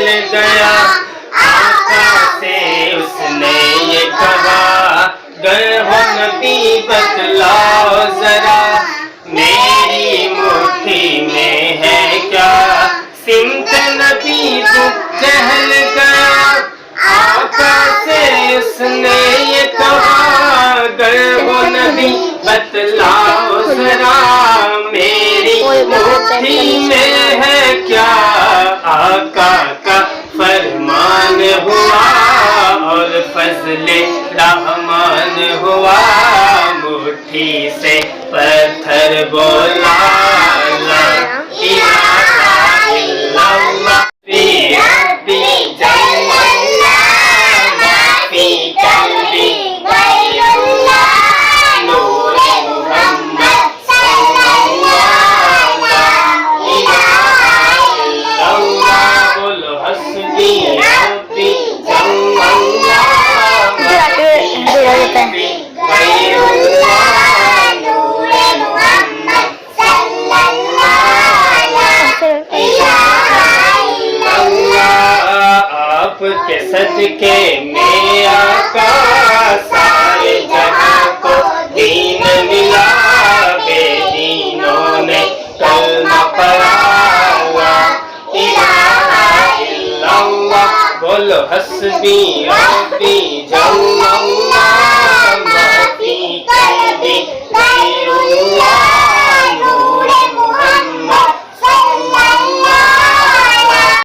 ٹہل گیا آقا سے اس نے یہ کہا گر ہو نبی بتلاؤ ذرا میری مٹھی میں ہے کیا سمت نبی تو ٹہل گیا آقا سے اس نے یہ کہا گر ہو نبی بتلاؤ ذرا میری مٹھی میں ہے کیا آقا کا فرمان ہوا اور فضل رحمان ہوا مٹھی سے پتھر بولا لا الہ الا اللہ فی ربی جل اللہ فی قلبی غیر اللہ نور محمد صلی اللہ لا الہ الا اللہ بولو حسبی ربی جل اللہ غیر اللہ نور محمد صلی اللہ آپ کے صدقے میں آقا سارے جہاں کو دین ملا بے دینوں نے کلمہ پڑھا لا الہ الا اللہ بولو حسبی ربی جل اللہ